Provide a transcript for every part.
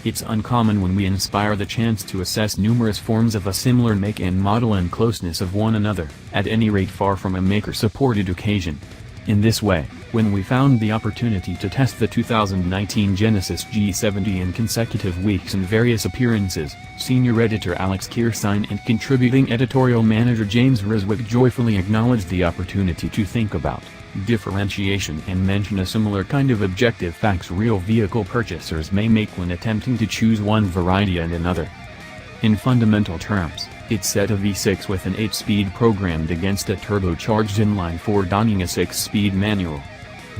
It's uncommon when we inspire the chance to assess numerous forms of a similar make and model and closeness of one another, at any rate far from a maker-supported occasion. In this way, when we found the opportunity to test the 2019 Genesis G70 in consecutive weeks in various appearances, senior editor Alex Kirstein and contributing editorial manager James Riswick joyfully acknowledged the opportunity to think about differentiation and mention a similar kind of objective facts real vehicle purchasers may make when attempting to choose one variety and another. In fundamental terms, it's set a V6 with an 8-speed programmed against a turbocharged inline-4 donning a 6-speed manual.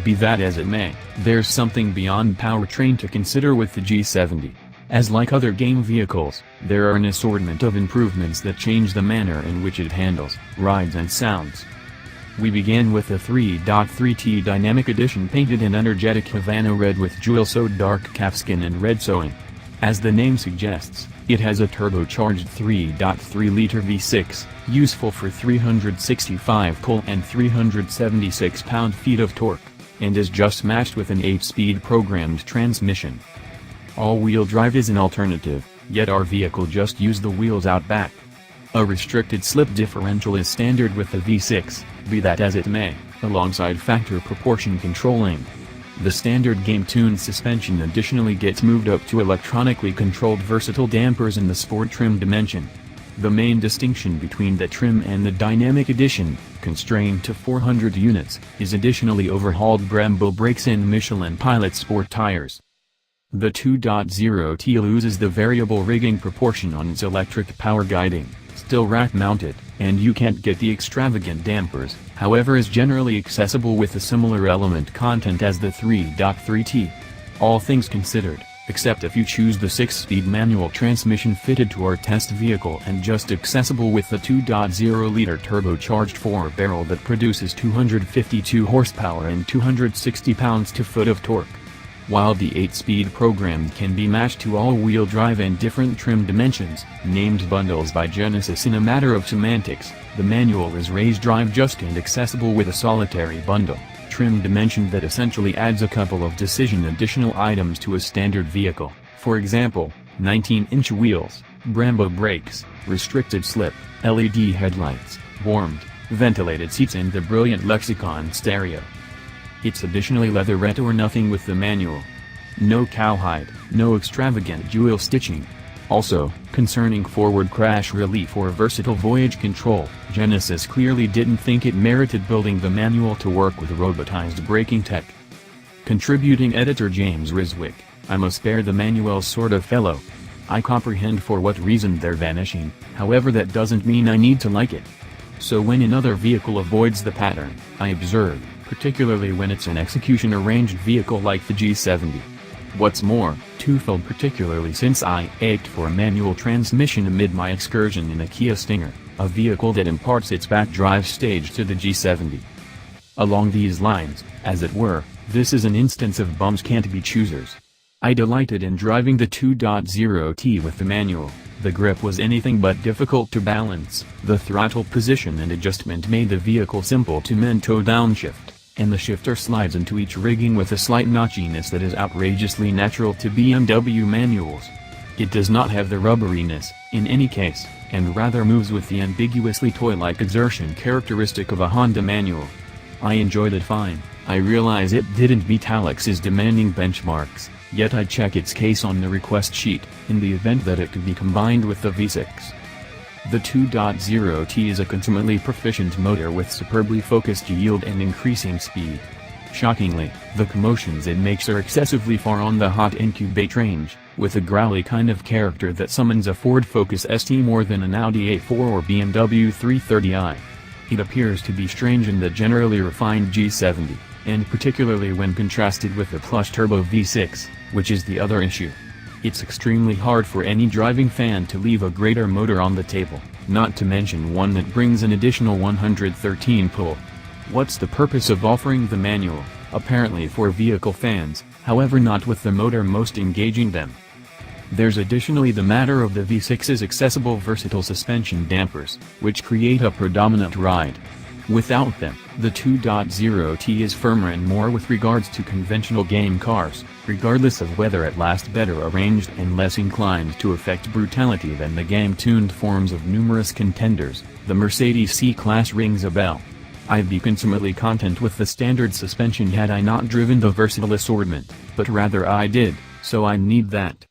Be that as it may, there's something beyond powertrain to consider with the G70. As like other game vehicles, there are an assortment of improvements that change the manner in which it handles, rides and sounds. We began with the 3.3T Dynamic Edition painted in energetic Havana red with jewel-sewed dark calfskin and red sewing. As the name suggests, it has a turbocharged 3.3-liter V6, useful for 365 cull and 376 pound-feet of torque, and is just matched with an 8-speed programmed transmission. All-wheel drive is an alternative, yet our vehicle just used the wheels out back. A restricted slip differential is standard with the V6, be that as it may, alongside factor proportion controlling. The standard game-tuned suspension additionally gets moved up to electronically controlled versatile dampers in the sport trim dimension. The main distinction between the trim and the Dynamic Edition, constrained to 400 units, is additionally overhauled Brembo brakes and Michelin Pilot Sport tires. The 2.0T loses the variable rigging proportion on its electric power guiding, still rack-mounted, and you can't get the extravagant dampers, however is generally accessible with a similar element content as the 3.3T. All things considered, except if you choose the 6-speed manual transmission fitted to our test vehicle and just accessible with the 2.0-liter turbocharged 4-barrel that produces 252 horsepower and 260 pounds-to-foot of torque. While the 8-speed program can be matched to all-wheel drive and different trim dimensions, named bundles by Genesis in a matter of semantics, the manual is raised drive just and accessible with a solitary bundle, trim dimension that essentially adds a couple of additional items to a standard vehicle, for example, 19-inch wheels, Brembo brakes, restricted slip, LED headlights, warmed, ventilated seats and the brilliant Lexicon stereo. It's additionally leatherette or nothing with the manual. No cowhide, no extravagant jewel stitching. Also, concerning forward crash relief or versatile voyage control, Genesis clearly didn't think it merited building the manual to work with robotized braking tech. Contributing editor James Riswick, I'm a spare the manuals sort of fellow. I comprehend for what reason they're vanishing, however that doesn't mean I need to like it. So when another vehicle avoids the pattern, I observe, particularly when it's an execution-arranged vehicle like the G70. What's more, twofold particularly since I ached for a manual transmission amid my excursion in a Kia Stinger, a vehicle that imparts its back-drive stage to the G70. Along these lines, as it were, this is an instance of bums can't be choosers. I delighted in driving the 2.0T with the manual. The grip was anything but difficult to balance, the throttle position and adjustment made the vehicle simple to mento downshift, and the shifter slides into each rigging with a slight notchiness that is outrageously natural to BMW manuals. It does not have the rubberiness, in any case, and rather moves with the ambiguously toy-like exertion characteristic of a Honda manual. I enjoyed it fine. I realize it didn't meet Alex's demanding benchmarks, yet I'd check its case on the request sheet, in the event that it could be combined with the V6. The 2.0T is a consummately proficient motor with superbly focused yield and increasing speed. Shockingly, the commotions it makes are excessively far on the hot incubate range, with a growly kind of character that summons a Ford Focus ST more than an Audi A4 or BMW 330i. It appears to be strange in the generally refined G70, and particularly when contrasted with the plush turbo V6, which is the other issue. It's extremely hard for any driving fan to leave a greater motor on the table, not to mention one that brings an additional 113 pull. What's the purpose of offering the manual? Apparently for vehicle fans, however not with the motor most engaging them. There's additionally the matter of the V6's accessible versatile suspension dampers, which create a predominant ride. Without them, The 2.0T is firmer and more with regards to conventional game cars, regardless of whether at last better arranged and less inclined to affect brutality than the game-tuned forms of numerous contenders. The Mercedes C-Class rings a bell. I'd be consummately content with the standard suspension had I not driven the versatile assortment, but rather I did, so I need that.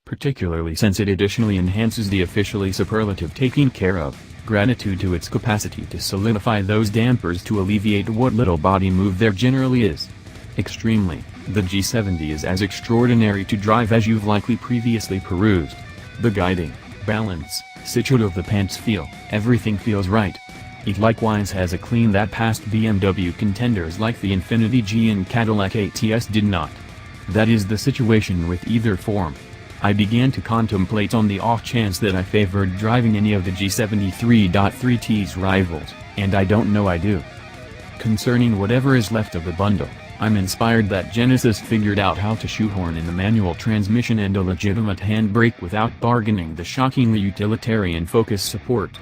Particularly since it additionally enhances the officially superlative taking care of, gratitude to its capacity to solidify those dampers to alleviate what little body move there generally is. Extremely, the G70 is as extraordinary to drive as you've likely previously perused. The guiding, balance, sit-out of the pants feel, everything feels right. It likewise has a clean that past BMW contenders like the Infiniti G and Cadillac ATS did not. That is the situation with either form. I began to contemplate on the off chance that I favored driving any of the G70 3.3T's rivals, and I don't know I do. Concerning whatever is left of the bundle, I'm inspired that Genesis figured out how to shoehorn in the manual transmission and a legitimate handbrake without bargaining the shockingly utilitarian focus support.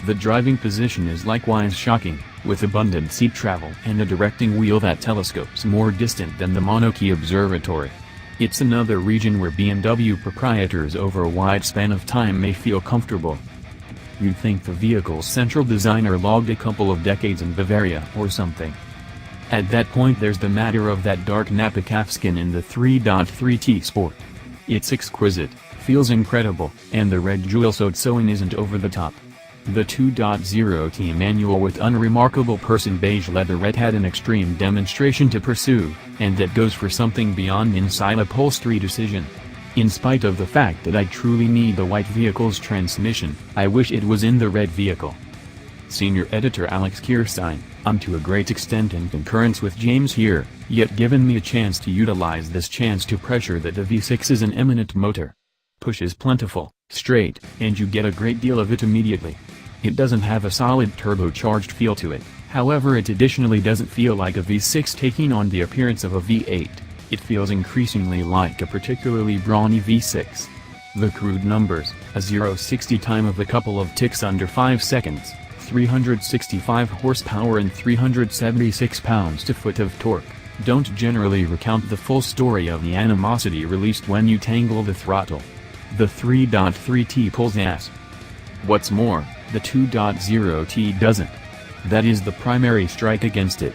The driving position is likewise shocking, with abundant seat travel and a directing wheel that telescopes more distant than the monokey observatory. It's another region where BMW proprietors over a wide span of time may feel comfortable. You'd think the vehicle's central designer logged a couple of decades in Bavaria or something. At that point there's the matter of that dark Napa calfskin in the 3.3T Sport. It's exquisite, feels incredible, and the red jewel-sewed sewing isn't over the top. The 2.0T manual with unremarkable person beige leatherette had an extreme demonstration to pursue, and that goes for something beyond inside upholstery decision. In spite of the fact that I truly need the white vehicle's transmission, I wish it was in the red vehicle. Senior editor Alex Kirstein, I'm to a great extent in concurrence with James here, yet given me a chance to utilize this chance to pressure that the V6 is an eminent motor. Push is plentiful, straight, and you get a great deal of it immediately. It doesn't have a solid turbocharged feel to it, however it additionally doesn't feel like a V6 taking on the appearance of a V8, it feels increasingly like a particularly brawny V6. The crude numbers, a 0-60 time of a couple of ticks under 5 seconds, 365 horsepower and 376 pounds-to-foot of torque, don't generally recount the full story of the animosity released when you tangle the throttle. The 3.3T pulls ass. What's more, the 2.0T doesn't. That is the primary strike against it.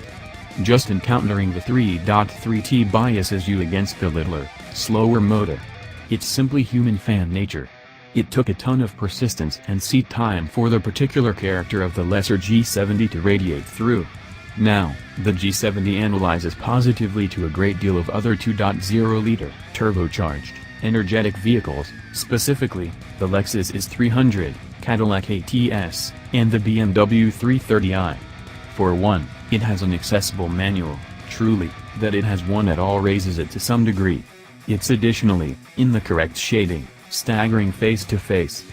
Just encountering the 3.3T biases you against the littler, slower motor. It's simply human fan nature. It took a ton of persistence and seat time for the particular character of the lesser G70 to radiate through. Now, the G70 analyzes positively to a great deal of other 2.0-liter, turbocharged, energetic vehicles, specifically, the Lexus IS300, Cadillac ATS, and the BMW 330i. For one, it has an accessible manual, truly, that it has one at all raises it to some degree. It's additionally, in the correct shading, staggering face to face.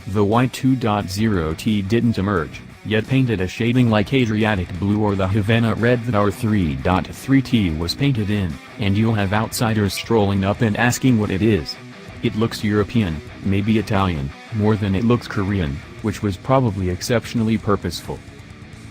The white 2.0T didn't emerge, yet painted a shading like Adriatic blue or the Havana red that our 3.3T was painted in, and you'll have outsiders strolling up and asking what it is. It looks European, maybe Italian, more than it looks Korean, which was probably exceptionally purposeful.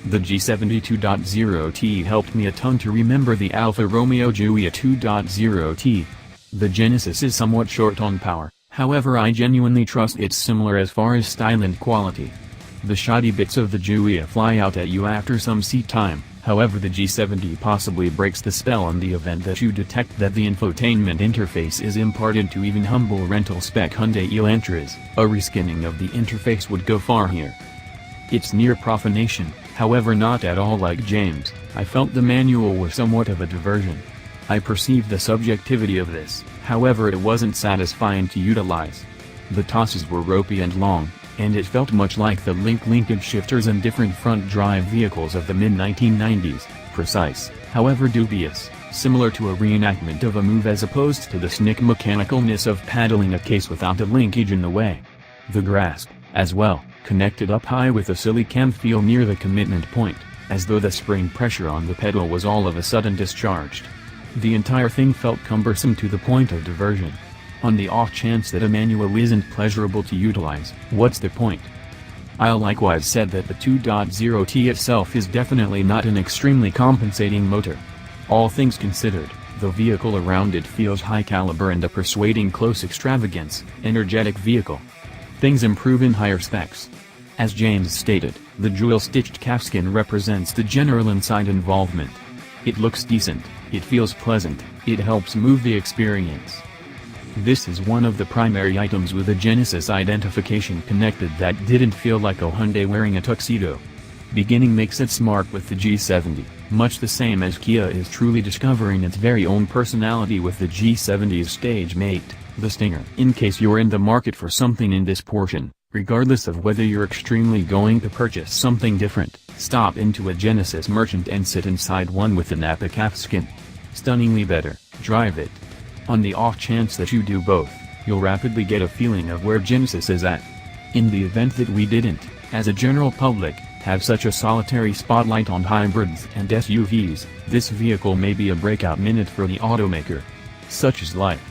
The G70 2.0T helped me a ton to remember the Alfa Romeo Giulia 2.0T. The Genesis is somewhat short on power, however I genuinely trust it's similar as far as style and quality. The shoddy bits of the Giulia fly out at you after some seat time, however the G70 possibly breaks the spell in the event that you detect that the infotainment interface is imparted to even humble rental spec Hyundai Elantras. A reskinning of the interface would go far here. It's near profanation, however not at all like James. I felt the manual was somewhat of a diversion. I perceived the subjectivity of this, however it wasn't satisfying to utilize. The tosses were ropey and long, and it felt much like the linkage shifters and different front drive vehicles of the mid-1990s, precise, however dubious, similar to a reenactment of a move as opposed to the snick mechanicalness of paddling a case without a linkage in the way. The grasp, as well, connected up high with a silly cam feel near the commitment point, as though the spring pressure on the pedal was all of a sudden discharged. The entire thing felt cumbersome to the point of diversion. On the off chance that a manual isn't pleasurable to utilize, what's the point? I'll likewise said that the 2.0T itself is definitely not an extremely compensating motor. All things considered, the vehicle around it feels high caliber and a persuading close extravagance, energetic vehicle. Things improve in higher specs. As James stated, the jewel-stitched calfskin represents the general inside involvement. It looks decent, it feels pleasant, it helps move the experience. This is one of the primary items with a Genesis identification connected that didn't feel like a Hyundai wearing a tuxedo. Beginning makes it smart with the G70, much the same as Kia is truly discovering its very own personality with the G70's stage mate, the Stinger. In case you're in the market for something in this portion, regardless of whether you're extremely going to purchase something different, stop into a Genesis merchant and sit inside one with the Napa calfskin. Stunningly better, drive it. On the off chance that you do both, you'll rapidly get a feeling of where Genesis is at. In the event that we didn't, as a general public, have such a solitary spotlight on hybrids and SUVs, this vehicle may be a breakout minute for the automaker. Such is life.